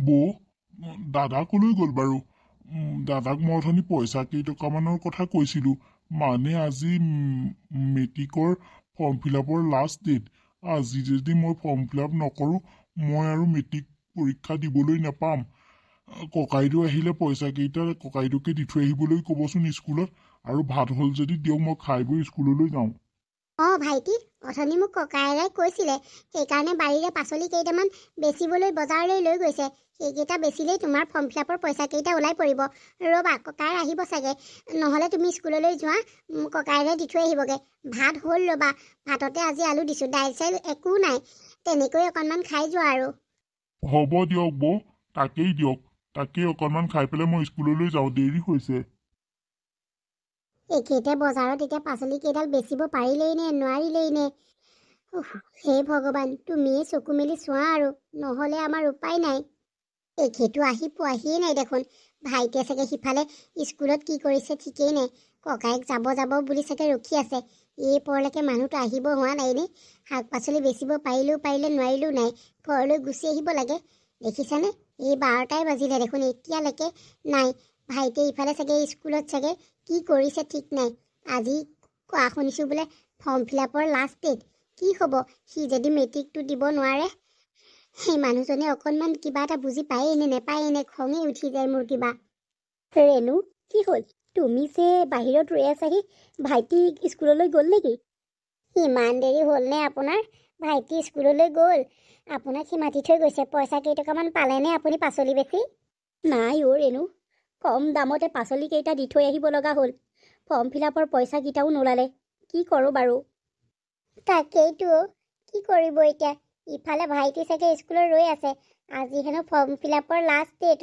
বৌ, দাদা কলৈ গ'ল বাৰু? দাদাক মই অথনি পইচা কেইটকামানৰ কথা কৈছিলোঁ। মানে আজি মেট্ৰিকৰ ফৰ্ম ফিল আপৰ লাষ্ট ডেট। আজি যদি মই ফৰ্ম ফিল আপ নকৰোঁ, মই আৰু মেট্ৰিক পৰীক্ষা দিবলৈ নাপাম। ককাইদেউ আহিলে পইচা কেইটা ককাইদেউকে দি থৈ আহিবলৈ ক'বচোন স্কুলত। আৰু ভাত হ'ল যদি দিয়ক, মই খাই বৈ স্কুললৈ যাওঁ। ভাইটি, অথনি মোক ককাইৰাই কৈছিলে, সেইকাৰণে বাৰীৰে পাচলি কেইটামান বেচিবলৈ বজাৰলৈ লৈ গৈছে। সেইকেইটা বেচিলেই তোমাৰ ফৰ্ম ফিল আপৰ পইচা কেইটা ওলাই পৰিব। ৰ'বা, ককাই আহিব চাগে। নহ'লে তুমি স্কুললৈ যোৱা, ককাইৰে দি থৈ আহিবগৈ। ভাত হ'ল, ৰ'বা। ভাততে আজি আলু দিছোঁ, দাইল চাইল একো নাই। তেনেকৈ অকণমান খাই যোৱা আৰু। হ'ব দিয়ক বৌ, তাকেই দিয়ক। তাকেই অকণমান খাই পেলাই মই স্কুললৈ যাওঁ, দেৰি হৈছে। একেইতে বজাৰত এতিয়া পাচলি কেইডাল বেচিব পাৰিলেই নে নোৱাৰিলেই নে? হে ভগৱান, তুমিয়ে চকু মেলি চোৱা আৰু, নহ'লে আমাৰ উপায় নাই। এখেতো আহি পোৱাহিয়ে নাই দেখোন। ভাইটিয়ে চাগে সিফালে স্কুলত কি কৰিছে ঠিকেই নাই। ককাইক যাব যাব বুলি চাগে ৰখি আছে। এই পৰলৈকে মানুহটো আহিব হোৱা নাই নে? শাক পাচলি বেচিব পাৰিলেও পাৰিলে, নোৱাৰিলেও নাই। ঘৰলৈ গুচি আহিব লাগে। দেখিছানে, এই 12টাই বাজিলে দেখোন, এতিয়ালৈকে নাই। ভাইটিয়ে ইফালে চাগে স্কুলত চাগে কি কৰিছে ঠিক নাই। আজি কোৱা শুনিছোঁ বোলে ফৰ্ম ফিল আপৰ লাষ্ট ডেট। কি হ'ব, সি যদি মেট্ৰিকটো দিব নোৱাৰে? সেই মানুহজনে অকণমান কিবা এটা বুজি পায়েই নে নেপায়েই নে, খঙে উঠি যায় মোৰ কিবা। ৰেণু, কি হ'ল? তুমি যে বাহিৰত ৰৈ আছাহি, ভাইটি স্কুললৈ গ'ল নেকি? ইমান দেৰি হ'লনে আপোনাৰ? ভাইটি স্কুললৈ গ'ল। আপোনাক সি মাতি থৈ গৈছে। পইচা কেইটকামান পালেনে আপুনি পাচলি বেচি? নাই অ' ৰেণু, কম দামতে পাচলি কেইটা দি থৈ আহিব লগা হ'ল। ফৰ্ম ফিল আপৰ পইচা কেইটাও নোলালে। কি কৰোঁ বাৰু? তাকেইতো, কি কৰিব এতিয়া? ইফালে ভাইটি চাগে স্কুলত ৰৈ আছে। আজি হেনো ফৰ্ম ফিল আপৰ লাষ্ট ডেট।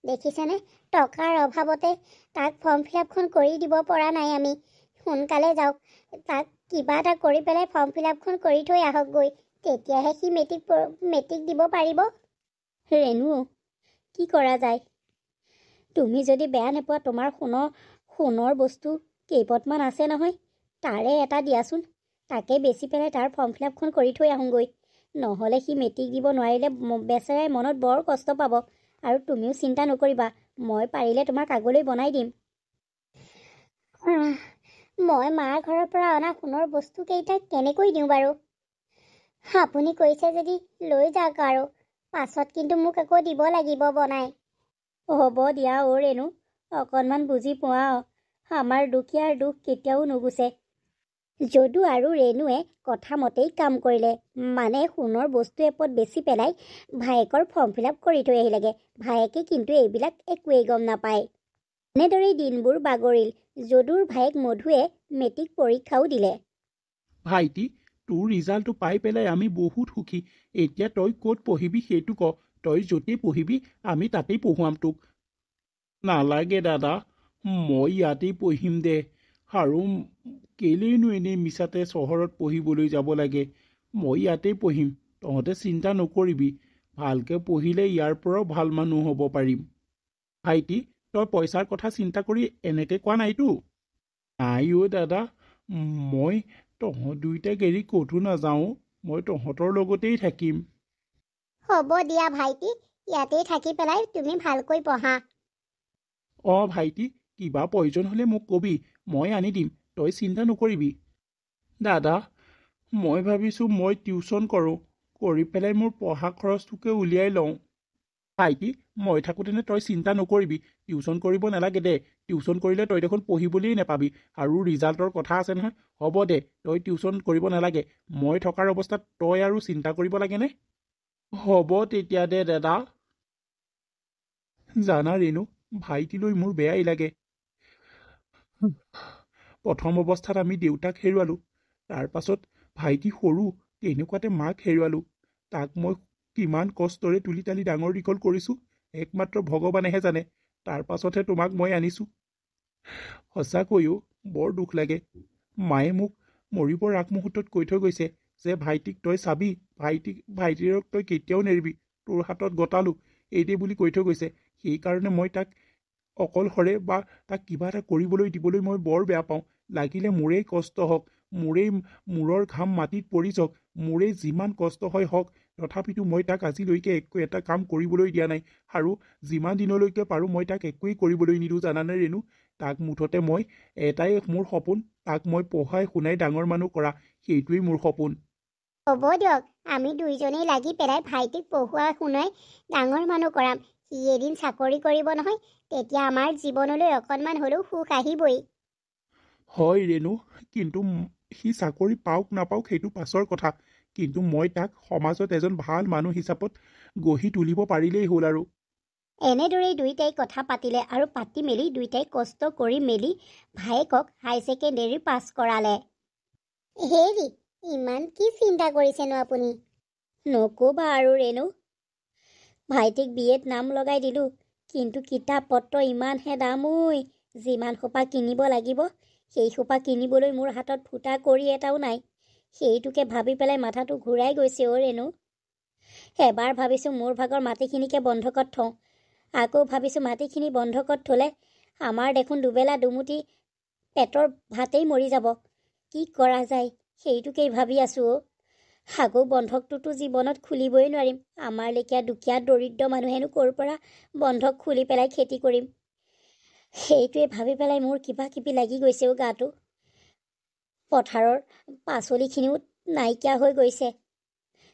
দেখিছেনে, টকাৰ অভাৱতে তাক ফৰ্ম ফিল আপখন কৰি দিব পৰা নাই আমি। সোনকালে যাওক, তাক কিবা এটা কৰি পেলাই ফৰ্ম ফিল আপখন কৰি থৈ আহকগৈ। তেতিয়াহে সি মেট্ৰিক দিব পাৰিব। ৰেণু, কি কৰা যায়? তুমি যদি বেয়া নোপোৱা, তোমাৰ সোণৰ বস্তু কেইপটমান আছে নহয়, তাৰে এটা দিয়াচোন। তাকে বেচি পেলাই তাৰ ফৰ্ম ফিল আপখন কৰি থৈ আহোঁগৈ। নহ'লে সি মেট্ৰিক দিব নোৱাৰিলে বেচেৰাই মনত বৰ কষ্ট পাব। আৰু তুমিও চিন্তা নকৰিবা, মই পাৰিলে তোমাক আগলৈ বনাই দিম। মই মাৰ ঘৰৰ পৰা অনা সোণৰ বস্তু কেইটা কেনেকৈ দিওঁ বাৰু? আপুনি কৈছে যদি লৈ যাওক আৰু, পাছত কিন্তু মোক আকৌ দিব লাগিব বনাই। হ'ব দিয়া অ' ৰেণু, অকণমান বুজি পোৱা। আমাৰ দুখীয়াৰ দুখ কেতিয়াও নুগুচে। যদু আৰু ৰেণুৱে কথা মতেই কাম কৰিলে। মানে সোণৰ বস্তু এপদ বেচি পেলাই ভায়েকৰ ফৰ্ম ফিল আপ কৰি থৈ আহিলেগে। ভায়েকে কিন্তু এইবিলাক একোৱেই গম নাপায়। এনেদৰেই দিনবোৰ বাগৰিল। যদুৰ ভায়েক মধুৱে মেট্ৰিক পৰীক্ষাও দিলে। ভাইটি, তোৰ ৰিজাল্টটো পাই পেলাই আমি বহুত সুখী। এতিয়া তই ক'ত পঢ়িবি সেইটো ক। তই য'তেই পঢ়িবি আমি তাতেই পঢ়ুৱাম তোক। নালাগে দাদা, মই ইয়াতেই পঢ়িম দে। আৰু কেলেইনো এনেই মিছাতে চহৰত পঢ়িবলৈ যাব লাগে। মই ইয়াতেই পঢ়িম, তহঁতে চিন্তা নকৰিবি। ভালকৈ পঢ়িলে ইয়াৰ পৰাও ভাল মানুহ হ'ব পাৰিম। ভাইটি, তই পইচাৰ কথা চিন্তা কৰি এনেকৈ কোৱা নাইতো? নাই অ' দাদা, মই তহঁত দুইটাক এৰি ক'তো নাযাওঁ। মই তহঁতৰ লগতেই থাকিম। হ'ব দিয়া ভাইটি, ইয়াতেই থাকি পেলাই তুমি ভালকৈ পঢ়া। ভাইটি, কিবা প্ৰয়োজন হ'লে মোক কবি, মই আনি দিম। তই চিন্তা নকৰিবি। দাদা, মই ভাবিছোঁ মই টিউশ্যন কৰোঁ, কৰি পেলাই মোৰ পঢ়া খৰচটোকে উলিয়াই লওঁ। ভাইটি, মই থাকোঁতেনে তই চিন্তা নকৰিবি। টিউশ্যন কৰিব নালাগে দে। টিউশ্যন কৰিলে তই দেখোন পঢ়িবলৈই নাপাবি, আৰু ৰিজাল্টৰ কথা আছে নহয়। হ'ব দে, তই টিউশ্যন কৰিব নালাগে। মই থকাৰ অৱস্থাত তই আৰু চিন্তা কৰিব লাগেনে? হ'ব তেতিয়া দে দাদা। জানা ৰেণু, ভাইটিলৈ মোৰ বেয়াই লাগে। প্ৰথম অৱস্থাত আমি দেউতাক হেৰুৱালোঁ, তাৰ পাছত ভাইটি সৰু, তেনেকুৱাতে মাক হেৰুৱালোঁ। তাক মই কিমান কষ্টৰে তুলি তালি ডাঙৰ দীঘল কৰিছোঁ, একমাত্ৰ ভগৱানেহে জানে। তাৰ পাছতহে তোমাক মই আনিছোঁ। সঁচাকৈও বৰ দুখ লাগে। মায়ে মোক মৰিবৰ আগমুহূৰ্তত কৈ থৈ গৈছে যে ভাইটিক তই চাবি, ভাইটিক তই কেতিয়াও নেৰিবি, তোৰ হাতত গতালোঁ এইদে বুলি কৈ থৈ গৈছে। সেইকাৰণে মই তাক অকলশৰে বা তাক কিবা এটা কৰিবলৈ দিবলৈ মই বৰ বেয়া পাওঁ। লাগিলে মোৰেই কষ্ট হওক, মোৰেই মূৰৰ ঘাম মাটিত পৰি যাওক, মোৰেই যিমান কষ্ট হয় হওক, তথাপিতো মই তাক আজিলৈকে একো এটা কাম কৰিবলৈ দিয়া নাই আৰু যিমান দিনলৈকে পাৰোঁ মই তাক একোৱেই কৰিবলৈ নিদিওঁ জানানে ৰেণু। তাক মুঠতে মই এটাই মোৰ সপোন, তাক মই পঢ়াই শুনাই ডাঙৰ মানুহ কৰা, সেইটোৱেই মোৰ সপোন। হ'ব দিয়ক, আমি দুইজনেই লাগি পেলাই ভাইটিক পঢ়ুৱাই শুনাই ডাঙৰ মানুহ কৰাম। সি এদিন চাকৰি কৰিব নহয়, তেতিয়া আমাৰ জীৱনলৈ অকণমান হ'লেও সুখ আহিবই। হয় ৰেণু, কিন্তু সি চাকৰি পাওক নাপাওক সেইটো পাছৰ কথা, কিন্তু মই তাক সমাজত এজন ভাল মানুহ হিচাপত গঢ়ি তুলিব পাৰিলেই হ'ল। আৰু এনেদৰেই দুয়োটাই কথা পাতিলে আৰু পাতি মেলি দুয়োটাই কষ্ট কৰি মেলি ভায়েকক হাই ছেকেণ্ডেৰী পাছ কৰালে। হেৰি, ইমান কি চিন্তা কৰিছেনো আপুনি? নক'বা আৰু ৰেণু, ভাইটিক বিএত নাম লগাই দিলোঁ, কিন্তু কিতাপ পত্ৰ ইমানহে দাম ঐ। যিমান সোপা কিনিব লাগিব সেই সোপা কিনিবলৈ মোৰ হাতত ফুটা কৰি এটাও নাই। সেইটোকে ভাবি পেলাই মাথাটো ঘূৰাই গৈছে অ' ৰেণু। এবাৰ ভাবিছোঁ মোৰ ভাগৰ মাটিখিনিকে বন্ধকত থওঁ, আকৌ ভাবিছোঁ মাটিখিনি বন্ধকত থ'লে আমাৰ দেখোন দুবেলা দুমুঠি পেটৰ ভাতেই মৰি যাব। কি কৰা যায় সেইটোকেই ভাবি আছোঁ অ'। আকৌ বন্ধকটোতো জীৱনত খুলিবই নোৱাৰিম। আমাৰ লেখীয়া দুখীয়া দৰিদ্ৰ মানুহেনো ক'ৰ পৰা বন্ধক খুলি পেলাই খেতি কৰিম। সেইটোৱে ভাবি পেলাই মোৰ কিবা কিবি লাগি গৈছে অ' গাটো। পথাৰৰ পাচলিখিনিও নাইকিয়া হৈ গৈছে,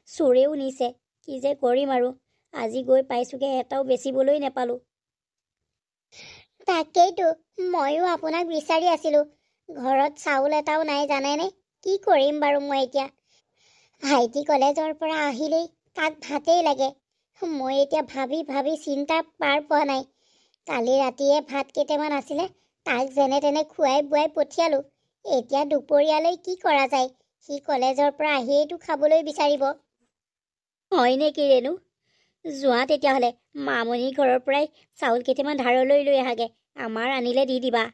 চোৰেও নিছে। কি যে কৰিম আৰু, আজি গৈ পাইছোঁগৈ এটাও বেচিবলৈ নেপালোঁ। তাকেইতো ময়ো আপোনাক বিচাৰি আছিলোঁ। ঘৰত চাউল এটাও নাই জানেনে। কি কৰিম বাৰু মই এতিয়া? ভাইটি কলেজৰ পৰা আহিলেই তাক ভাতেই লাগে। মই এতিয়া ভাবি ভাবি চিন্তা পাৰ পোৱা নাই। কালি ৰাতিয়ে ভাত কেইটামান আছিলে, তাক যেনে তেনে খুৱাই বুৱাই পঠিয়ালোঁ। এতিয়া দুপৰীয়ালৈ কি কৰা যায়? সি কলেজৰ পৰা আহিয়েইতো খাবলৈ বিচাৰিব। হয় নেকি ৰেণু? যোৱা তেতিয়াহ'লে মামণিৰ ঘৰৰ পৰাই চাউল কেইটামান ধাৰলৈ লৈ আহাগে, আমাৰ আনিলে দি দিবা।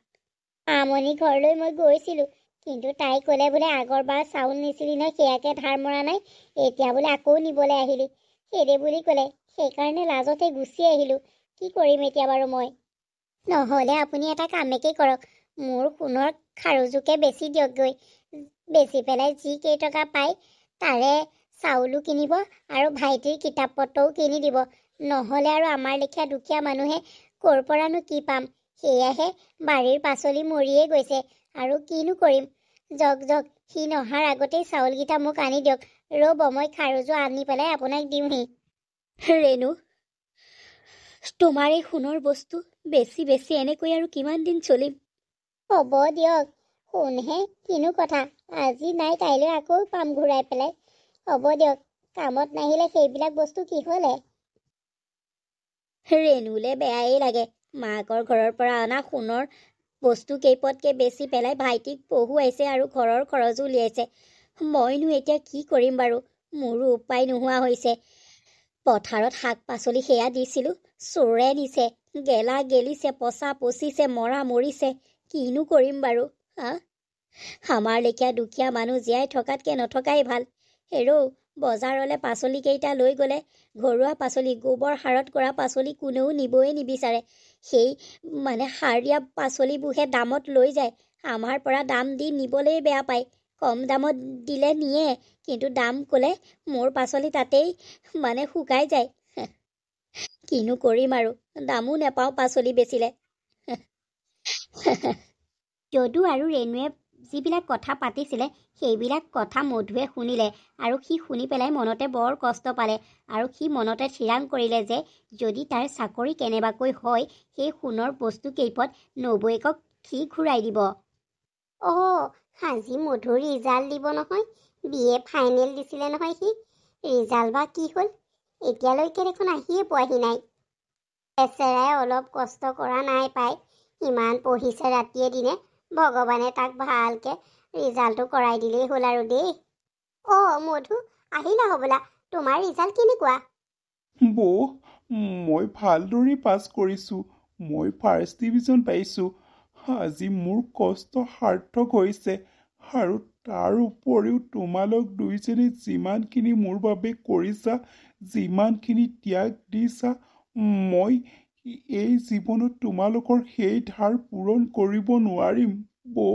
মামণিৰ ঘৰলৈ মই গৈছিলোঁ, কিন্তু তাই ক'লে বোলে আগৰবাৰ চাউল নিছিলি নহয়, সেয়াকে ধাৰ মৰা নাই, এতিয়া বোলে আকৌ নিবলৈ আহিলি সেইদে বুলি ক'লে। সেইকাৰণে লাজতে গুচি আহিলোঁ। কি কৰিম এতিয়া বাৰু মই? নহ'লে আপুনি এটা কামেকেই কৰক, মোৰ সোণৰ খাৰুযোকে বেচি দিয়কগৈ। বেচি পেলাই যি কেইটকা পায় তাৰে চাউলো কিনিব আৰু ভাইটিৰ কিতাপ পত্ৰও কিনি দিব। নহ'লে আৰু আমাৰ লেখীয়া দুখীয়া মানুহে ক'ৰ পৰানো কি পাম? সেয়াহে বাৰীৰ পাচলি মৰিয়ে গৈছে, আৰু কিনো কৰিম? জক সি নহাৰ আগতেই চাউলকেইটা মোক আনি দিয়ক। ৰ'ব, মই খাৰুযোৰ আনি পেলাই আপোনাক দিওঁহি। ৰেণু, তোমাৰ এই সোণৰ বস্তু বেছি বেছি এনেকৈ আৰু কিমান দিন চলিম? হ'ব দিয়ক, সোণহে কিনো কথা, আজি নাই কাইলৈ আকৌ পাম ঘূৰাই পেলাই। হ'ব দিয়ক, কামত নাহিলে সেইবিলাক বস্তু কিহলে? ৰেণুলে বেয়াই লাগে। মাকৰ ঘৰৰ পৰা অনা সোণৰ বস্তু কেইপটকে বেচি পেলাই ভাইটিক পঢ়ুৱাইছে আৰু ঘৰৰ খৰচো উলিয়াইছে। মইনো এতিয়া কি কৰিম বাৰু? মোৰো উপায় নোহোৱা হৈছে। পথাৰত শাক পাচলি সেয়া দিছিলোঁ, চোৰে নিছে, গেলা গেলিছে, পচা পচিছে, মৰা মৰিছে। কিনো কৰিম বাৰু? আমাৰ লেখীয়া দুখীয়া মানুহ জীয়াই থকাতকৈ নথকাই ভাল। হেৰৌ, বজাৰলৈ পাচলিকেইটা লৈ গ'লে ঘৰুৱা পাচলি, গোবৰ সাৰত কৰা পাচলি কোনেও নিবই নিবিচাৰে। সেই সাৰ দিয়া পাচলিবোৰহে দামত লৈ যায়। আমাৰ পৰা দাম দি নিবলৈ বেয়া পায়। কম দামত দিলে নিয়ে, কিন্তু দাম ক'লে মোৰ পাচলি তাতেই শুকাই যায়। কিনো কৰিম আৰু, দামো নেপাওঁ পাচলি বেচিলে। যদু আৰু ৰেণুৱে যিবিলাক কথা পাতিছিলে সেইবিলাক কথা মধুৱে শুনিলে, আৰু সি শুনি পেলাই মনতে বৰ কষ্ট পালে। আৰু সি মনতে থিৰাং কৰিলে যে যদি তাৰ চাকৰি কেনেবাকৈ হয়, সেই সোণৰ বস্তু কেইপট নবৌৱেকক সি ঘূৰাই দিব। আজি মধুৰ ৰিজাল্ট দিব নহয়। BA ফাইনেল দিছিলে নহয় সি। ৰিজাল্ট বা কি হ'ল? এতিয়ালৈকে দেখোন আহিয়ে পোৱাহি নাই। বেচেৰাই অলপ কষ্ট কৰা নাই পাই, ইমান পঢ়িছে ৰাতিয়ে দিনে। ভগৱানে তাক ভালকে ৰিজাল্টটো কৰাই দিলেই হ'ল আৰু দেই। মধু, আহিলা হ'বলা। তোমাৰ ৰিজাল্ট কেনেকুৱা? বৌ, মই ভালদৰে পাছ কৰিছোঁ। মই ফাৰ্ষ্ট ডিভিজন পাইছোঁ। আজি মোৰ কষ্ট সাৰ্থক হৈছে, আৰু তাৰ উপৰিও তোমালোক দুইজনে যিমানখিনি মোৰ বাবে কৰিছা, যিমানখিনি ত্যাগ দিছা, মই এই জীৱনত তোমালোকৰ সেই ধাৰ পূৰণ কৰিব নোৱাৰিম বৌ।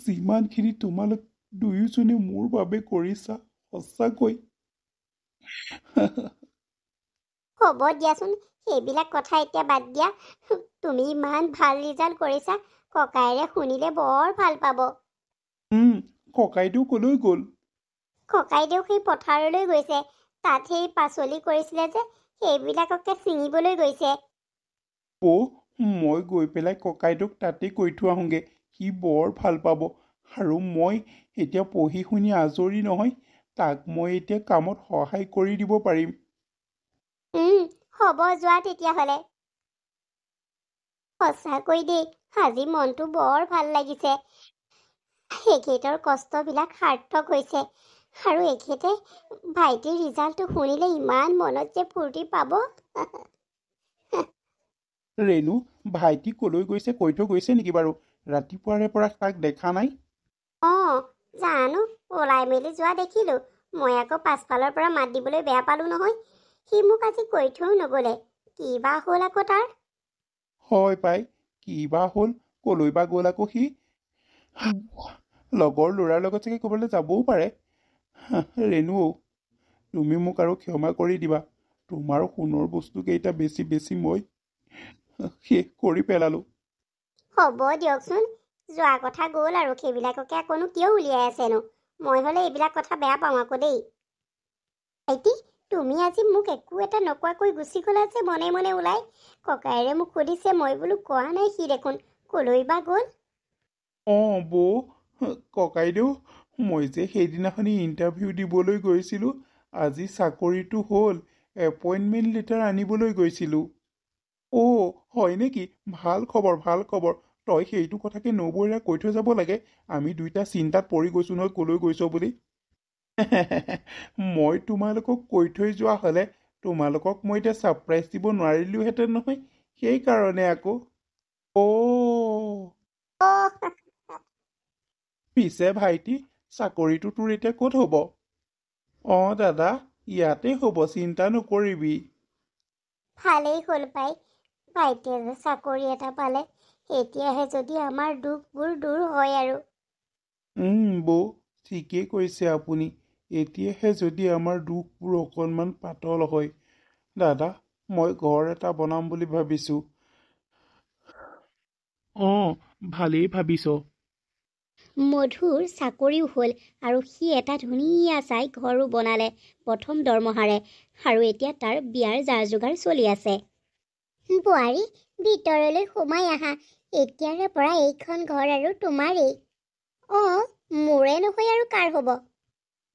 যিমানখিনি তোমালোক দুয়োজনে মোৰ বাবে কৰিছা, সঁচাকৈ হ'ব দিয়াচোন, সেইবিলাক কথা এতিয়া বাদ দিয়া। তুমি ইমান ভাল ৰিজাল্ট কৰিছা, ককাইৰে শুনিলে বৰ ভাল পাব। ককাইদেউ কলৈ গ'ল? ককাইদেউ সেই পথাৰলৈ গৈছে, তাত সেই পাচলি কৰিছিলে যে সেইবিলাককে ছিঙিবলৈ গৈছে। মই গৈ পেলাই ককাইদেউক তাতেই কৈ থৈ আহোঁগৈ, সি বৰ ভাল পাব। আৰু মই এতিয়া পঢ়ি শুনি আজৰি নহয়, তাক মই এতিয়া কামত সহায় কৰি দিব পাৰিম। হ'ব, যোৱা তেতিয়াহ'লে। সঁচাকৈ দেই, আজি মনটো বৰ ভাল লাগিছে। এখেতৰ কষ্টবিলাক সাৰ্থক হৈছে। আৰু এখেতে ভাইটিৰ ৰিজাল্টটো শুনিলে ইমান মনত যে ফূৰ্তি পাব। ৰেণু, ভাইটি কলৈ গৈছে কৈ থৈ গৈছে নেকি বাৰু? ৰাতিপুৱাৰে পৰা তাক দেখা নাই। জানো, ওলাই মেলি যোৱা দেখিলোঁ। মই আকৌ পাছফালৰ পৰা মাত দিবলৈ বেয়া পালোঁ নহয়। সি মোক আজি কৈ থৈও নগ'লে। কি বা হ'ল আকৌ তাৰ? হয় পাই, কি বা হ'ল, কলৈ বা গ'ল আকৌ সি? লগৰ ল'ৰাৰ লগত চাগে ক'ৰবালৈ যাবও পাৰে। ৰেণু, তুমি মোক আৰু ক্ষমা কৰি দিবা। তোমাৰ সোণৰ বস্তুকেইটা বেছি মই শেষ কৰি পেলালোঁ। হ'ব দিয়কচোন, যোৱা কথা গ'ল আৰু সেইবিলাককে আকৌনো কিয় উলিয়াই আছেনো? মই হ'লে এইবিলাক কথা বেয়া পাওঁ আকৌ দেই। ভাইটি, তুমি আজি মোক একো এটা নকোৱাকৈ গুচি গ'লা যে মনে মনে ওলাই। ককাইৰে মোক সুধিছে, মই বোলো কোৱা নাই, সি দেখোন কলৈ বা গ'ল। বৌ, ককাইদেউ, মই যে সেইদিনাখনি ইণ্টাৰভিউ দিবলৈ গৈছিলোঁ, আজি চাকৰিটো হ'ল, এপইণ্টমেণ্ট লেটাৰ আনিবলৈ গৈছিলোঁ। হয় নেকি? ভাল খবৰ, ভাল খবৰ। তই সেইটো কথাকে নবৌৰে কৈ থৈ যাব লাগে। আমি দুইটা চিন্তাত পৰি গৈছোঁ নহয় কলৈ গৈছ বুলি। মই তোমালোকক কৈ থৈ যোৱা হ'লে তোমালোকক মই এতিয়া ছাৰপ্ৰাইজ দিব নোৱাৰিলোহেঁতেন নহয়, সেইকাৰণে আকৌ। পিছে ভাইটি, চাকৰিটো তোৰ এতিয়া ক'ত হ'ব? দাদা, ইয়াতে হ'ব, চিন্তা নকৰিবি। ভালেই হ'ল পাই, ভাইটিয়ে যে চাকৰি এটা পালে। এতিয়াহে যদি আমাৰ দুখবোৰ দূৰ হয় আৰু। বৌ, ঠিকেই কৈছে আপুনি। এতিয়াহে যদি আমাৰ দুখবোৰ অকণমান পাতল হয়। দাদা, মই ঘৰ এটা বনাম বুলি ভাবিছোঁ। ভালেই ভাবিছ। মধুৰ চাকৰিও হ'ল আৰু সি এটা ধুনীয়া চাই ঘৰো বনালে প্ৰথম দৰমহাৰে। আৰু এতিয়া তাৰ বিয়াৰ যা যোগাৰ চলি আছে। বোৱাৰী, ভিতৰলৈ সোমাই আহা। এতিয়াৰে পৰা এইখন ঘৰ আৰু তোমাৰেই। মোৰে নহয় আৰু কাৰ হ'ব?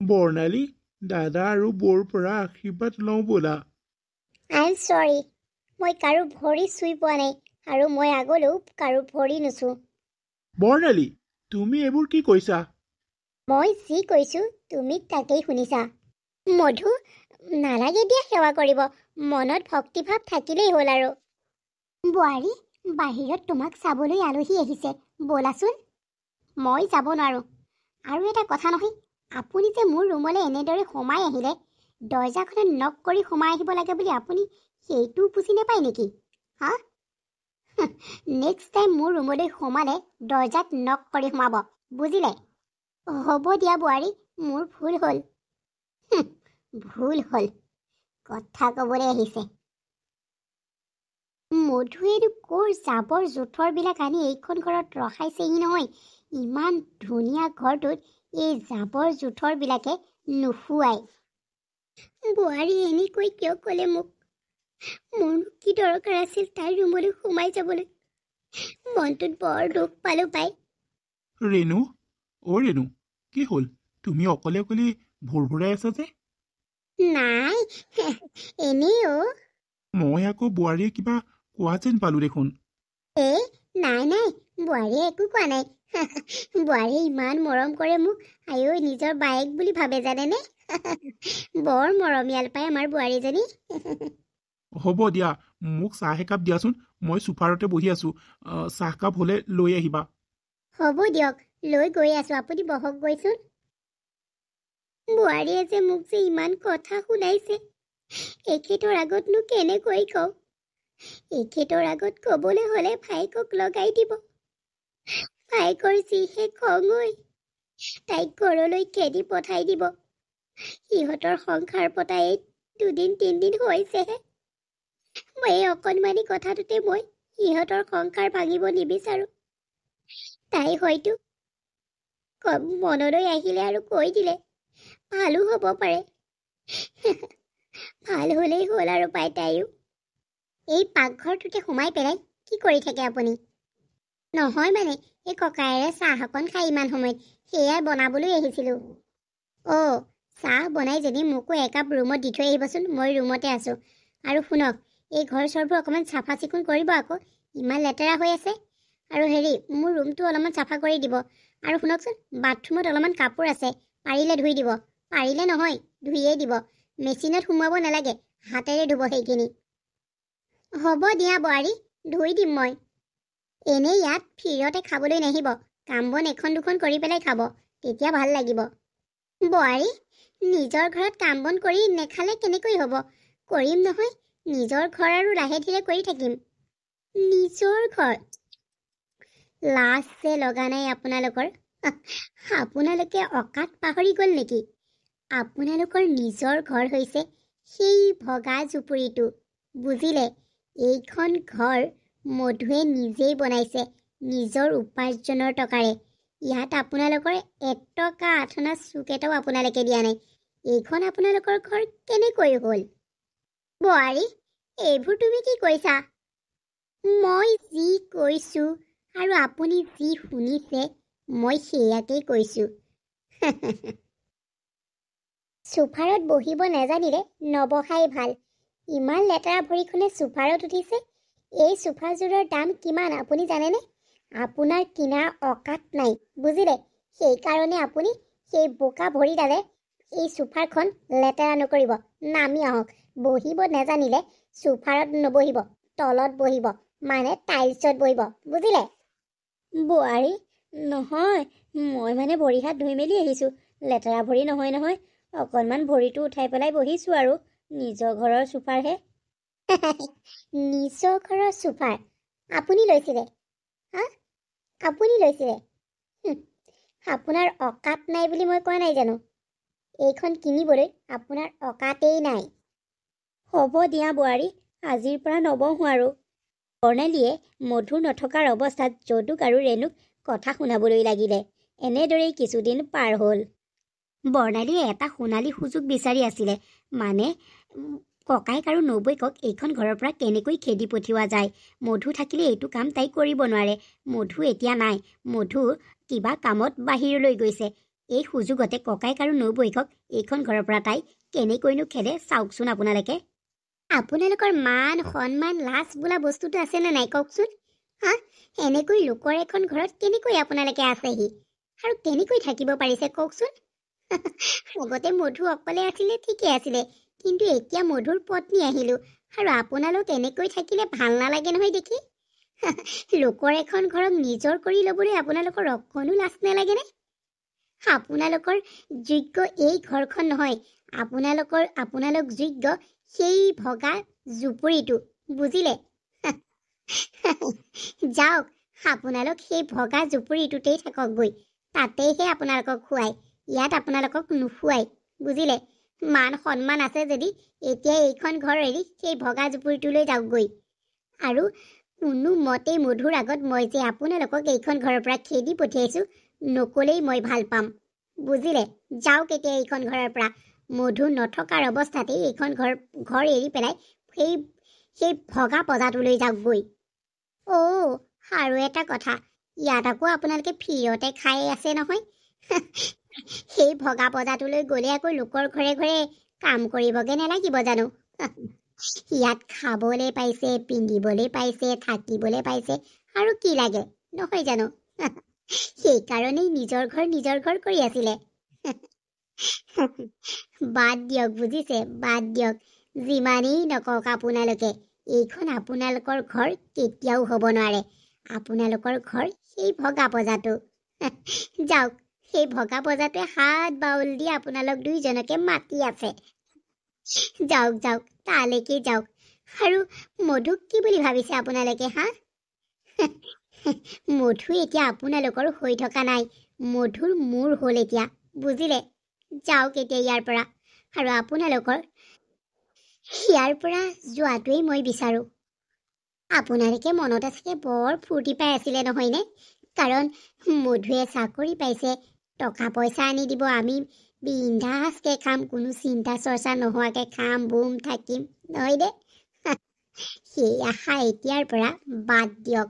বৰ্ণালী, দাদা আৰু বৌৰ পৰা আশীৰ্বাদ লওঁ ব'লা। আই চৰি, মই কাৰো ভৰি চুই পোৱা নাই আৰু মই আগলৈও কাৰো ভৰি নুচুওঁ। বৰ্ণালী, তুমি এইবোৰ কি কৈছা? মই যি কৈছোঁ তুমি তাকেই শুনিছা। মধু, নালাগে দিয়া সেৱা কৰিব, মনত ভক্তিভাৱ থাকিলেই হ'ল আৰু। বোৱাৰী, বাহিৰত তোমাক চাবলৈ আলহী আহিছে, ব'লাচোন। মই যাব নোৱাৰোঁ। আৰু এটা কথা নহয়, আপুনি যে মোৰ ৰুমলৈ এনেদৰে সোমাই আহিলে, দৰ্জাখনত নক কৰি সোমাই আহিব লাগে বুলি আপুনি সেইটোও বুজি নাপায় নেকি? নেক্সট টাইম মোৰ ৰুমলৈ সোমালে দৰ্জাত নক কৰি সোমাব, বুজিলে? হ'ব দিয়া বোৱাৰী, মোৰ ভুল হ'ল। ভুল হ'ল, কথা ক'বলৈ আহিছে। মধুৱেনো ক'ৰ জাবৰ জোঁথৰবিলাক আনি এইখন ঘৰত ৰখাইছেহি নহয়। ইমান ধুনীয়া ঘৰটোত এই জাবৰ জোঁথৰবিলাকে নুশুৱাই। বোৱাৰী এনেকৈ কিয় ক'লে মোক? মোৰনো কি দৰকাৰ আছিল তাইৰ ৰুমলৈ সোমাই যাবলৈ? মনটোত বৰ দুখ পালোঁ পাই। ৰেণু, ৰেণু, কি হ'ল? তুমি অকলে অকলে ভুৰভুৰাই আছা যে? নাই, এনেই মই আকৌ বোৱাৰীয়ে কিবা কোৱা যেন পালোঁ দেখোন। নাই, বোৱাৰীয়ে একো কোৱা নাই। বোৱাৰীয়ে ইমান মৰম কৰে মোক, আইঐ নিজৰ বায়েক বুলি ভাবে জানেনে? বৰ মৰমীয়াল পায় আমাৰ বোৱাৰীজনী। হ'ব দিয়া, মোক চাহ একাপ দিয়াচোন। মই চোফাৰতে বহি আছোঁ, চাহকাপ হ'লে লৈ আহিবা। হ'ব দিয়ক, লৈ গৈ আছোঁ, আপুনি বহক গৈচোন। বোৱাৰীয়ে যে মোক যে ইমান কথা শুনাইছে, এখেতৰ আগতনো কেনেকৈ কওঁ? এখেতৰ আগত ক'বলৈ হ'লে ভাইকক লগাই দিব। ভাইকৰ যিহে খং, তাইক ঘৰলৈ খেদি পঠাই দিব। সিহঁতৰ সংসাৰ পতা এই 2-3 দিন হৈছেহে। মই এই অকণমানি কথাটোতে মই সিহঁতৰ সংসাৰ ভাঙিব নিবিচাৰোঁ। তাই হয়তো মনলৈ আহিলে আৰু কৈ দিলে ভালো হ'ব পাৰে। ভাল হ'লেই হ'ল আৰু পাই তাইও। এই পাকঘৰটোতে সোমাই পেলাই কি কৰি থাকে আপুনি? নহয় মানে এই ককায়েৰে চাহ অকণ খাই ইমান সময়ত, সেয়াই বনাবলৈ আহিছিলোঁ। অ' চাহ বনাই যদি মোকো একাপ ৰুমত দি থৈ আহিবচোন, মই ৰুমতে আছোঁ। আৰু শুনক, এই ঘৰ চৰবোৰ অকণমান চাফা চিকুণ কৰিব আকৌ, ইমান লেতেৰা হৈ আছে। আৰু হেৰি, মোৰ ৰুমটো অলপমান চাফা কৰি দিব। আৰু শুনকচোন, বাথৰুমত অলপমান কাপোৰ আছে, পাৰিলে ধুই দিব। পাৰিলে নহয়, ধুইয়ে দিব। মেচিনত সুমুৱাব নালাগে, হাতেৰে ধুব সেইখিনি। হ'ব দিয়া বোৱাৰী, ধুই দিম মই। এনেই ইয়াত ফিৰতে খাবলৈ নাহিব, কাম বন এখন দুখন কৰি পেলাই খাব, তেতিয়া ভাল লাগিব। বোৱাৰী, নিজৰ ঘৰত কাম বন কৰি নেখালে কেনেকৈ হ'ব? কৰিম নহয়, নিজৰ ঘৰ আৰু লাহে ধীৰে কৰি থাকিম। নিজৰ ঘৰ? লাজ যে লগা নাই আপোনালোকৰ? আপোনালোকে অকাত পাহৰি গ'ল নেকি? আপোনালোকৰ নিজৰ ঘৰ হৈছে সেই ভগা জুপুৰিটো, বুজিলে? এইখন ঘৰ মধুৱে নিজেই বনাইছে, নিজৰ উপাৰ্জনৰ টকাৰে। ইয়াত আপোনালোকৰ এটকা আঠনা চুক এটাও আপোনালোকে দিয়া নাই। এইখন আপোনালোকৰ ঘৰ কেনেকৈ হ'ল? বোৱাৰী, এইবোৰ তুমি কি কৈছা? মই যি কৈছোঁ আৰু আপুনি যি শুনিছে, মই সেয়াকেই কৈছোঁ। চোফাৰত বহিব নেজানিলে নবহাই ভাল। ইমান লেতেৰা ভৰিখনে চোফাৰত উঠিছে। এই চোফাযোৰৰ দাম কিমান আপুনি জানেনে? আপোনাৰ কিনাৰ অকাত নাই, বুজিলে? সেইকাৰণে আপুনি সেই বোকা ভৰিডালে এই চোফাৰখন লেতেৰা নকৰিব। নামি আহক। বহিব নেজানিলে চোফাৰত নবহিব, তলত বহিব, মানে টাইলছত বহিব, বুজিলে? বোৱাৰী, নহয়, মই মানে ভৰি হাত ধুই মেলি আহিছোঁ। লেতেৰা ভৰি নহয় নহয়, অকণমান ভৰিটো উঠাই পেলাই বহিছোঁ আৰু। নিজৰ ঘৰৰ চোফাৰহে। নিজৰ ঘৰৰ চোফাৰ আপুনি লৈছিলে? হা, আপুনি লৈছিলে? আপোনাৰ অকাত নাই বুলি মই কোৱা নাই জানো? এইখন কিনিবলৈ আপোনাৰ অকাতেই নাই। হ'ব দিয়া বোৱাৰী, আজিৰ পৰা নবহোঁ আৰু। বৰ্ণালীয়ে মধু নথকাৰ অৱস্থাত যদুক আৰু ৰেণুক কথা শুনাবলৈ লাগিলে। এনেদৰেই কিছুদিন পাৰ হ'ল। বৰ্ণালীয়ে এটা সোণালী সুযোগ বিচাৰি আছিলে, মানে ককায়েক আৰু নবৌয়েকক এইখন ঘৰৰ পৰা কেনেকৈ খেদি পঠিওৱা যায়। মধু থাকিলে এইটো কাম তাই কৰিব নোৱাৰে। মধু এতিয়া নাই, মধু কিবা কামত বাহিৰলৈ গৈছে। এই সুযোগতে ককায়েক আৰু নবৌয়েকক এইখন ঘৰৰ পৰা তাই কেনেকৈনো খেদে চাওকচোন আপোনালোকে। আপোনালোকৰ মান সন্মান লাজ বোলা বস্তুটো আছেনে নাই কওকচোন? হা, এনেকৈ লোকৰ এখন ঘৰত কেনেকৈ আপোনালোকে আছেহি আৰু কেনেকৈ থাকিব পাৰিছে কওকচোন? আগতে মধু অকলে আছিলে, ঠিকে আছিলে, কিন্তু এতিয়া মধুৰ পত্নী আহিলোঁ আৰু আপোনালোক এনেকৈ থাকিলে ভাল নালাগে নহয় দেখি। লোকৰ এখন ঘৰক নিজৰ কৰি ল'বলৈ আপোনালোকৰ অকণো লাজ নালাগেনে? আপোনালোকৰ যোগ্য এই ঘৰখন নহয়, আপোনালোক যোগ্য সেই ভগা জুপুৰিটো, বুজিলে? যাওক, আপোনালোক সেই ভগা জুপুৰিটোতেই থাককগৈ, তাতেইহে আপোনালোকক খুৱায়, ইয়াত আপোনালোকক নোখোৱাই, বুজিলে? মান সন্মান আছে যদি এতিয়া এইখন ঘৰ এৰি সেই ভগা জুপুৰিটোলৈ যাওকগৈ। আৰু কোনোমতেই মধুৰ আগত মই যে আপোনালোকক এইখন ঘৰৰ পৰা খেদি পঠিয়াইছোঁ নকলেই মই ভাল পাম, বুজিলে? যাওক এতিয়া এইখন ঘৰৰ পৰা। মধু নথকাৰ অৱস্থাতেই এইখন ঘৰ এৰি পেলাই সেই ভগা পজাটোলৈ যাওকগৈ। অ' আৰু এটা কথা, ইয়াত আকৌ আপোনালোকে ফিৰতে খাই আছে নহয়। সেই ভগা পজাটোলৈ গ'লে আকৌ লোকৰ ঘৰে ঘৰে কাম কৰিবগে নালাগিব জানো? ইয়াত খাবলৈ পাইছে, পিন্ধিবলৈ পাইছে, থাকিবলৈ পাইছে, আৰু কি লাগে নহয় জানো? সেইকাৰণেই নিজৰ ঘৰ কৰি আছিলে। বাদ দিয়ক, বুজিছে? বাদ দিয়ক। যিমানেই নকওক আপোনালোকে, এইখন আপোনালোকৰ ঘৰ কেতিয়াও হ'ব নোৱাৰে। আপোনালোকৰ ঘৰ সেই ভগা পজাটো। যাওক, সেই ভগা পজাটোৱে হাত বাউল দি আপোনালোক দুইজনকে মাতি আছে। যাওক যাওক, তালৈকে যাওক। আৰু মধুক কি বুলি ভাবিছে আপোনালোকে? হা, মধু এতিয়া আপোনালোকৰ হৈ থকা নাই, মধুৰ মোৰ হ'ল এতিয়া, বুজিলে? যাওক এতিয়া ইয়াৰ পৰা। আৰু আপোনালোকৰ ইয়াৰ পৰা যোৱাটোৱেই মই বিচাৰোঁ। আপোনালোকে মনতে চাগে বৰ ফূৰ্তি পাই আছিলে নহয়নে? কাৰণ মধুৱে চাকৰি পাইছে, টকা পইচা আনি দিব, আমি বিন্দাছকে খাম, কোনো চিন্তা চৰ্চা নোহোৱাকৈ খাম বুম থাকিম, নহয় দে? সেই আশা এতিয়াৰ পৰা বাদ দিয়ক।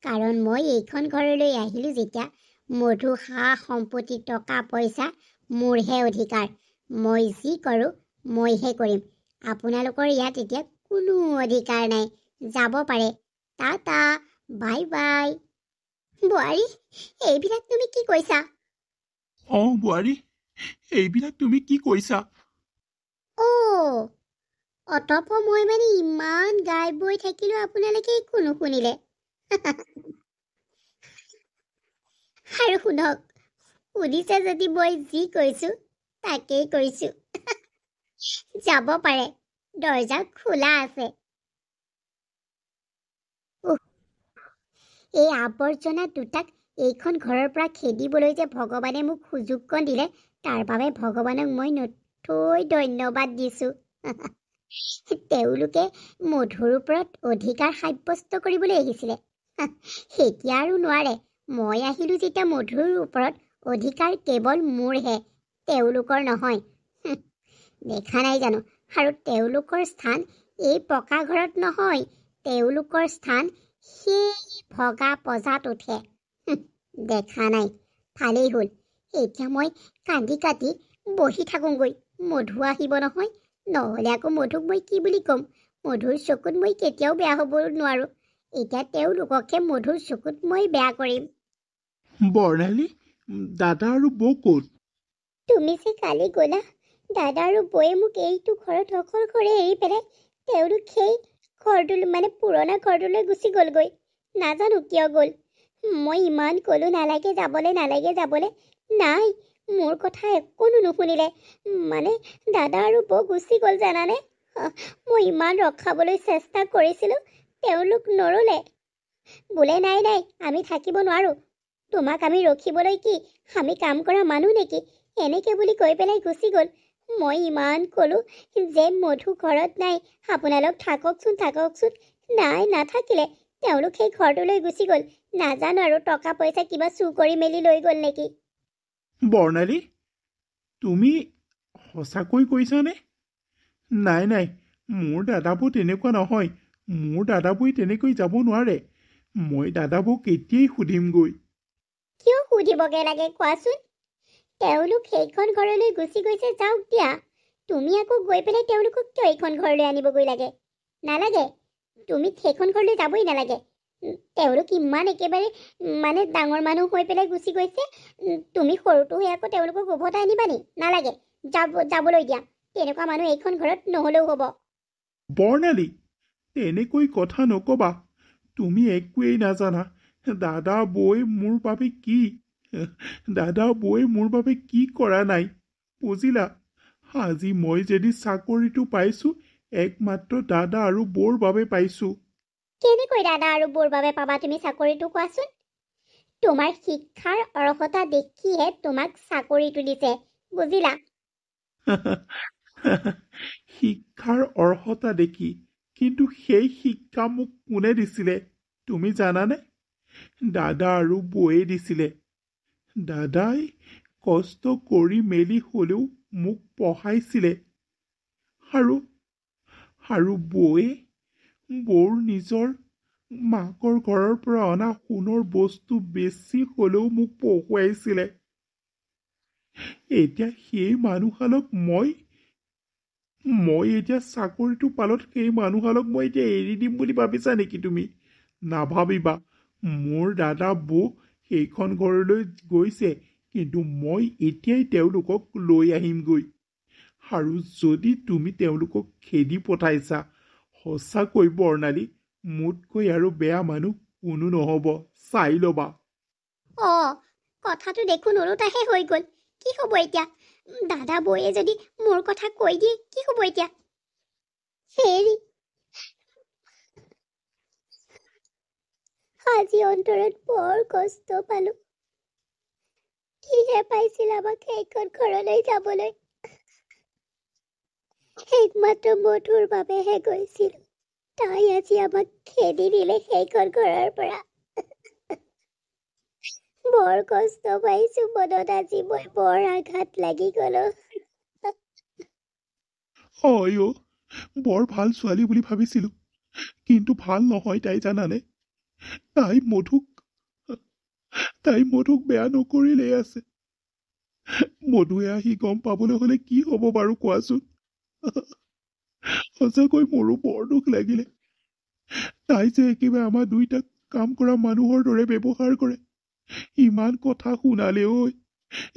কাৰণ মই এইখন ঘৰলৈ আহিলোঁ যেতিয়া, মধু সা সম্পত্তি টকা পইচা মোৰহে অধিকাৰ। মই যি কৰোঁ মইহে কৰিম। আপোনালোকৰ ইয়াত এতিয়া কোনো অধিকাৰ নাই। যাব পাৰে। Tata, bye bye. বোৱাৰী, এইবিলাক তুমি কি কৈছা? বোৱাৰী, এইবিলাক তুমি কি কৈছা? অতপ মই মানে ইমান গাই বৈ থাকিলোঁ, আপোনালোকে একো নুশুনিলে। আৰু শুনক, শুনিছে যদি মই যি কৈছোঁ তাকেই কৈছোঁ। যাব পাৰে, দৰ্জা খোলা আছে। এই আৱৰ্জনা দুটাক এইখন ঘৰৰ পৰা খেদিবলৈ যে ভগৱানে মোক সুযোগকণ দিলে, তাৰ বাবে ভগৱানক মই নথৈ ধন্যবাদ দিছোঁ। তেওঁলোকে মধুৰ ওপৰত অধিকাৰ সাব্যস্ত কৰিবলৈ আহিছিলে। এতিয়া আৰু নোৱাৰে। মই আহিলোঁ যেতিয়া, মধুৰ ওপৰত অধিকাৰ কেৱল মোৰহে, তেওঁলোকৰ নহয়। দেখা নাই জানো? আৰু তেওঁলোকৰ স্থান এই পকা ঘৰত নহয়, তেওঁলোকৰ স্থান সেই ভগা পজাত উঠে। দেখা নাই? ভালেই হ'ল। এতিয়া মই কান্দি কাটি বহি থাকোঁগৈ। মধু আহিব নহয়, নহ'লে আকৌ মধুক মই কি বুলি ক'ম? মধুৰ চকুত মই কেতিয়াও বেয়া হ'ব নোৱাৰোঁ। এতিয়া তেওঁলোককে মধুৰ চকুত মই বেয়া কৰিম। বৰ্ণালী, দাদা আৰু বৌ ক'ত? তুমি যে কালি গ'লা, দাদা আৰু বৌয়ে মোক এইটো ঘৰত অকলশৰে এৰি পেলাই তেওঁলোক সেই ঘৰটোলৈ, মানে পুৰণা ঘৰটোলৈ গুচি গ'লগৈ। নাজানো কিয় গ'ল। মই ইমান ক'লোঁ নালাগে যাবলৈ, নালাগে যাবলৈ। নাই, মোৰ কথা একোনো নুশুনিলে। মানে দাদা আৰু বৌ গুচি গ'ল জানানে? মই ইমান ৰখাবলৈ চেষ্টা কৰিছিলোঁ, তেওঁলোক নৰলে। বোলে নাই নাই, আমি থাকিব নোৱাৰোঁ। তোমাক আমি ৰখিবলৈ কি আমি কাম কৰা মানুহ নেকি? এনেকে বুলি কৈ পেলাই গুচি গ'ল। মই ইমান ক'লোঁ যে মধু ঘৰত নাই, আপোনালোক থাককচোন থাককচোন। নাই, নাথাকিলে। তেওঁলোক সেই ঘৰটোলৈ গুচি গ'ল। নাজানো আৰু টকা পইচা কিবা চুৰ কৰি মেলি লৈ গ'ল নেকি। বৰ্ণালী, তুমি সঁচাকৈ কৈছানে? নাই নাই, মোৰ দাদাবৌ তেনেকুৱা নহয়। মোৰ দাদাবৌই তেনেকৈ যাব নোৱাৰে। মই দাদাবৌক এতিয়াই সুধিমগৈ। কিয় সুধিবগে লাগে কোৱাচোন? তেওঁলোক সেইখন ঘৰলৈ গুচি গৈছে, যাওক দিয়া। তুমি আকৌ গৈ পেলাই তেওঁলোকক কিয় এইখন ঘৰলৈ আনিবগৈ লাগে? নালাগে, তুমি সেইখন ঘৰলৈ যাবই নালাগে। তেওঁলোক ইমান একেবাৰে মানে ডাঙৰ মানুহ হৈ পেলাই গুচি গৈছে, তুমি সৰুটো হৈ আকৌ তেওঁলোকক উভতাই আনিবা নি? নালাগে, যাবলৈ দিয়া। তেনেকুৱা মানুহ এইখন ঘৰত নহ'লেও হ'ব। বৰ্ণালী, তেনেকৈ কথা নকবা। তুমি একোৱেই নাজানা। দাদা বৌয়ে মোৰ বাবে কি দাদা বৌয়ে মোৰ বাবে কি কৰা নাই, বুজিলা? আজি মই যদি চাকৰিটো পাইছোঁ, একমাত্ৰ দাদা আৰু বৌৰ বাবে পাইছোঁ। কেনেকৈ দাদা আৰু বৌৰ বাবে পাবা তুমি চাকৰিটো কোৱাচোন? তোমাৰ শিক্ষাৰ অৰ্হতা দেখিহে তোমাক চাকৰিটো দিছে, বুজিলা? শিক্ষাৰ অৰ্হতা দেখি? কিন্তু সেই শিক্ষা মোক কোনে দিছিলে তুমি জানানে? দাদা আৰু বৌয়ে দিছিলে। দাদাই কষ্ট কৰি মেলি হ'লেও মোক পঢ়াইছিলে। আৰু বৌৰ নিজৰ মাকৰ ঘৰৰ পৰা অনা সোণৰ বস্তু বেছি হ'লেও মোক পঢ়ুৱাইছিলে। এতিয়া সেই মানুহহালক মই এতিয়া চাকৰিটো পালত সেই মানুহহালক মই এতিয়া এৰি দিম বুলি ভাবিছা নেকি তুমি? নাভাবিবা। মোৰ দাদা বৌ সেইখন ঘৰলৈ গৈছে, কিন্তু মই এতিয়াই তেওঁলোকক লৈ আহিমগৈ। আৰু যদি তুমি তেওঁলোকক খেদি পঠাইছা, সঁচাকৈ বৰ্ণালী, মোতকৈ আৰু বেয়া মানুহ কোনো নহ'ব, চাই ল'বা। কথাটো দেখোন ওলোটাহে হৈ গ'ল। কি হ'ব এতিয়া? দাদা বৌয়ে যদি মোৰ কথা কৈ দিয়ে, কি হ'ব এতিয়া? হেৰি, আজি অন্তৰত বৰ কষ্ট পালোঁ। সিহে পাইছিল আমাক সেইখন ঘৰলৈ যাবলৈ। একমাত্ৰ মধুৰ বাবেহে গৈছিলো। তাই আজি আমাক খেদি দিলে সেইখন ঘৰৰ পৰা। বৰ কষ্ট পাইছো মনত, আজি মই বৰ আঘাত লাগি গলো। হয় অ', বৰ ভাল ছোৱালী বুলি ভাবিছিলো, কিন্তু ভাল নহয় তাই, জানানে? তাই মধুক বেয়া নকৰিলেই আছে। মধুৱে আহি গম পাবলৈ হলে কি হ'ব বাৰু কোৱাচোন? সঁচাকৈ মোৰো বৰ দুখ লাগিলে। তাই যে একেবাৰে আমাৰ দুইটাক কাম কৰা মানুহৰ দৰে ব্যৱহাৰ কৰে। ইমান কথা শুনালে ঐ,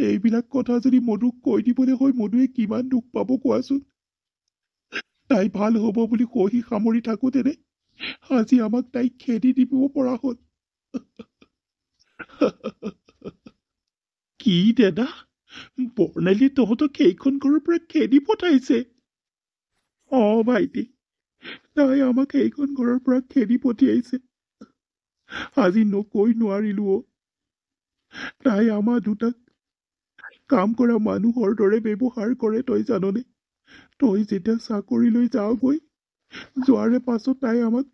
এইবিলাক কথা যদি মধুক কৈ দিবলৈ হয় মধুৱে কিমান দুখ পাব কোৱাচোন? তাই ভাল হ'ব বুলি সহি সামৰি থাকোতেনে আজি আমাক তাইক খেদি দিব পৰা হ'ল। কি দাদা, বৰ্ণালী তহঁতক সেইখন ঘৰৰ পৰা খেদি পঠাইছে? ভাইটি, তাই আমাক সেইখন ঘৰৰ পৰা খেদি পঠিয়াইছে। আজি নকৈ নোৱাৰিলো অ'। তাই আমাৰ দুটাক কাম কৰা মানুহৰ দৰে ব্যৱহাৰ কৰে, তই জাননে? তই যেতিয়া চাকৰিলৈ যাওঁগৈ, যোৱাৰে পাছত তাই আমাক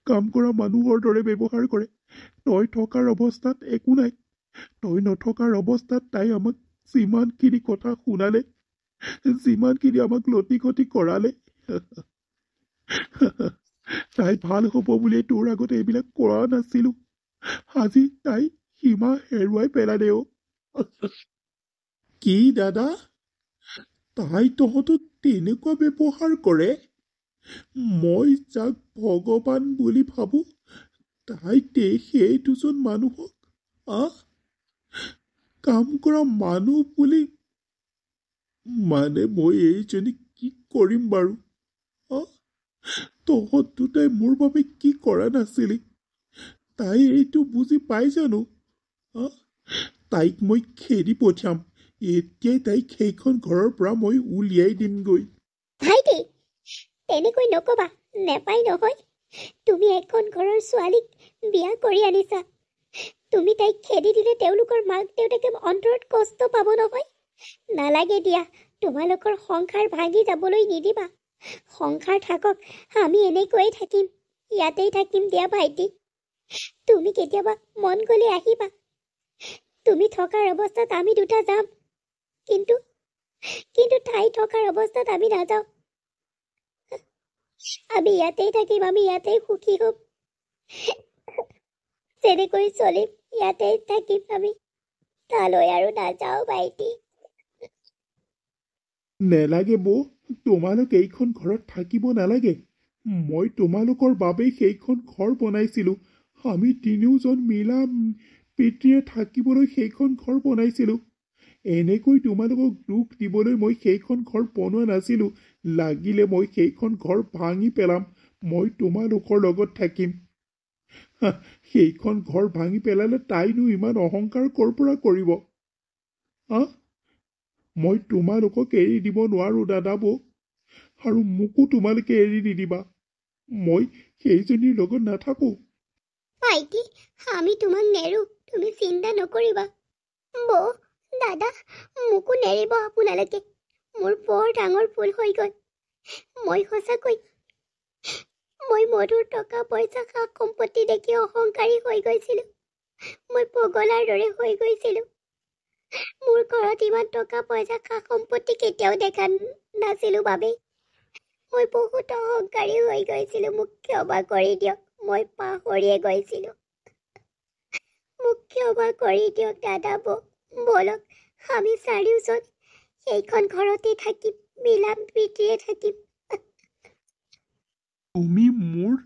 কাম কৰা মানুহৰ দৰে ব্যৱহাৰ কৰে। তই থকাৰ অৱস্থাত একো নাই, তই নথকাৰ অৱস্থাত তাই আমাক যিমানখিনি কথা শুনালে, যিমানখিনি আমাক লটি ঘটি কৰালে, তাই ভাল হ'ব বুলিয়ে তোৰ আগতে এইবিলাক কৰা নাছিলো। আজি তাই সীমা হেৰুৱাই পেলালে অ'। কি দাদা, তাই তহঁতক তেনেকুৱা ব্যৱহাৰ কৰে? মই যাক ভগৱান বুলি ভাবো, তাই সেই দুজন মানুহক কাম কৰা মানুহ বুলি, মানে মই এইজনীক কি কৰিম বাৰু? তহঁত দুটাই মোৰ বাবে কি কৰা নাছিলি? তাই এইটো বুজি পাই জানো? তাইক মই খেদি পঠিয়াম। এতিয়াই তাইক সেইখন ঘৰৰ পৰা মই উলিয়াই দিমগৈ। ভাইটি, তেনেকৈ নকবা, নেপাই নহয়। তুমি এখন ঘৰৰ ছোৱালীক বিয়া কৰি আনিছা। তুমি তাইক খেদি দিলে তেওঁলোকৰ মাক দেউতাকে অন্তৰত কষ্ট পাব নহয়। নালাগে দিয়া, তোমালোকৰ সংসাৰ ভাঙি যাবলৈ নিদিবা। সংসাৰ থাকক, আমি এনেকৈয়ে থাকিম, ইয়াতেই থাকিম দিয়া ভাইটি। তুমি কেতিয়াবা মন গ'লে আহিবা। তুমি থকাৰ অৱস্থাত আমি দুটা যাম, কিন্তু ঠাই থকাৰ অৱস্থাত আমি নাযাওঁ। আমি ইয়াতেই থাকিম, আমি ইয়াতেই সুখী হ'ম। যেনেকৈ চলিম ইয়াতেই থাকিম আমি, তালৈ আৰু নাযাওঁ ভাইটি। নেলাগে বৌ, তোমালোক এইখন ঘৰত থাকিব নালাগে। মই তোমালোকৰ বাবেই সেইখন ঘৰ বনাইছিলো। আমি তিনিওজন মিলা প্ৰীতিৰে থাকিবলৈ সেইখন ঘৰ বনাইছিলো। এনেকৈ তোমালোকক দুখ দিবলৈ মই সেইখন ঘৰ বনোৱা নাছিলো। লাগিলে মই সেইখন ঘৰ ভাঙি পেলাম, মই তোমালোকৰ লগত থাকিম। সেইখন ঘৰ ভাঙি পেলালে তাইনো ইমান অহংকাৰ ক'ৰ পৰা কৰিব? মই তোমালোকক এৰি দিব নোৱাৰো দাদা বৌ, আৰু মোকো তোমালোকে এৰি নিদিবা। মই সেইজনীৰ লগত নাথাকো। ভাইটি, আমি তোমাক নেৰো, তুমি চিন্তা নকৰিবা। বৌ, দাদা, মোকো নেৰিব আপোনালোকে। মোৰ বৰ ডাঙৰ ভুল হৈ গ'ল। মই সঁচাকৈ মধুৰ টকা পইচা সা সম্পত্তি দেখি অহংকাৰী হৈ গৈছিলো। মই পগলাৰ দৰে হৈ গৈছিলো। মোৰ ঘৰত ইমান টকা পইচা সা সম্পত্তি কেতিয়াও দেখা নাছিলো বাবেই মই বহুত অহংকাৰী হৈ গৈছিলো। মোক ক্ষমা কৰি দিয়ক, মই পাহৰিয়ে গৈছিলো। মোক ক্ষমা কৰি দিয়ক দাদা বৌ। বলক আমি চাৰিওজন সেইখন ঘৰতে থাকিম, মিলা প্ৰীতিৰে থাকিম। তুমি মোৰ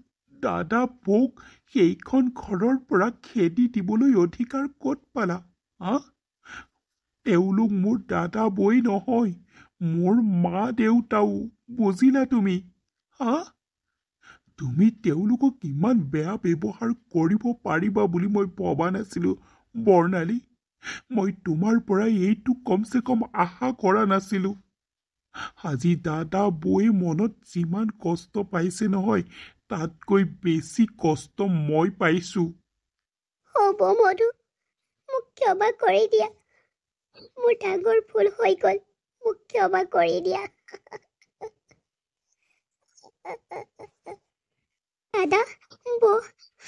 দাদা বৌক সেইখন ঘৰৰ পৰা খেদি দিবলৈ অধিকাৰ ক'ত পালা? তেওঁলোক মোৰ দাদা বৌ নহয়, মোৰ মা দেউতাও। বুজিলা তুমি? তুমি তেওঁলোকক ইমান বেয়া ব্যৱহাৰ কৰিব পাৰিবা বুলি মই ভবা নাছিলো বৰ্ণালী। মই তোমাৰ পৰা এইটো কমচে কম আশা কৰা নাছিলো। আজি দাদা বৌয়ে মনত যিমান কষ্ট পাইছে নহয়, তাতকৈ বেছি কষ্ট মই পাইছো। হ'ব মধু, মোক ক্ষমা কৰি দিয়া। মোৰ ডাঙৰ ভুল হৈ গ'ল, মোক ক্ষমা কৰি দিয়া। দাদা, বৌ,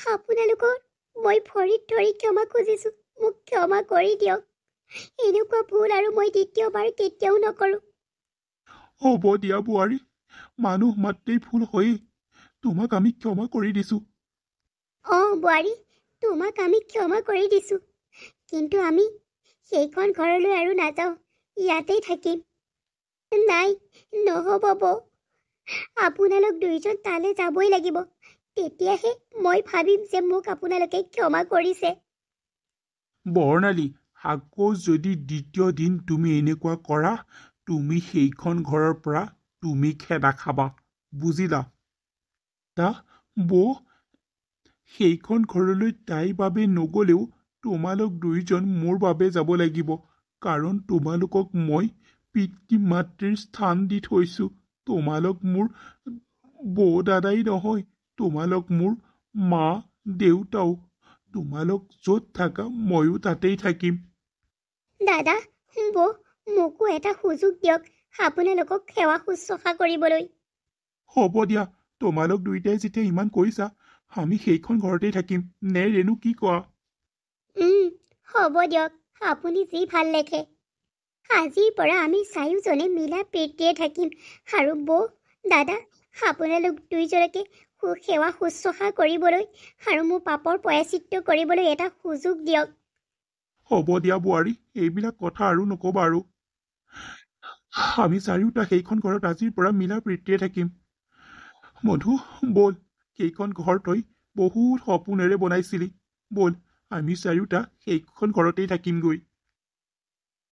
আপোনালোকৰ মই ভৰিত ধৰি ক্ষমা খুজিছোঁ, মোক ক্ষমা কৰি দিয়ক। এনেকুৱা ভুল আৰু মই দ্বিতীয়বাৰ কেতিয়াও নকৰোঁ। হ'ব দিয়া বোৱাৰী, মানুহ মাত্ৰেই ভুল হয়েই। তোমাক আমি ক্ষমা কৰি দিছোঁ। বোৱাৰী, তোমাক আমি ক্ষমা কৰি দিছোঁ, কিন্তু আমি সেইখন ঘৰলৈ আৰু নাযাওঁ, ইয়াতেই থাকিম। নাই, নহ'ব বৌ, আপোনালোক দুইজন তালৈ যাবই লাগিব, তেতিয়াহে মই ভাবিম যে মোক আপোনালোকে ক্ষমা কৰিছে। বৰ্ণালী, আকৌ যদি দ্বিতীয় দিন তুমি এনেকুৱা কৰা, তুমি সেইখন ঘৰৰ পৰা তুমি খেদা খাবা, বুজিলা? বৌ, সেইখন ঘৰলৈ তাইৰ বাবে নগ'লেও তোমালোক দুইজন মোৰ বাবে যাব লাগিব, কাৰণ তোমালোকক মই পিতৃ মাতৃৰ স্থান দি থৈছোঁ। তোমালোক মোৰ বৌ দাদাই নহয়, তোমালোক মোৰ মা দেউতাও। তোমালোক য'ত থাকা ময়ো তাতেই থাকিম। দাদা, বৌ, মোকো এটা সুযোগ দিয়ক আপোনালোকক সেৱা শুশ্ৰূষা কৰিবলৈ। হ'ব দিয়া, তোমালোক দুইটাই যেতিয়া ইমান কৈছা, আমি সেইখন ঘৰতেই থাকিম। নে ৰেণু, কি কোৱা? হ'ব দিয়ক, আপুনি যি ভাল দেখে। আজিৰ পৰা আমি চাৰিওজনে মিলা প্ৰীতিৰে থাকিম, আৰু বৌ, দাদা, আপোনালোক দুইজনকে সেৱা শুশ্ৰূষা কৰিবলৈ আৰু মোৰ পাপৰ প্ৰায়শ্চিত্ত কৰিবলৈ এটা সুযোগ দিয়ক। হ'ব দিয়া বোৱাৰী, এইবিলাক কথা আৰু নক'বা আৰু। আমি চাৰিওটা সেইখন ঘৰত আজিৰ পৰা মিলা প্ৰীতিৰে থাকিম। মধু, ব'ল, সেইখন ঘৰ তই বহুত সপোনেৰে বনাইছিলি। ব'ল, আমি চাৰিওটা সেইখন ঘৰতেই থাকিমগৈ।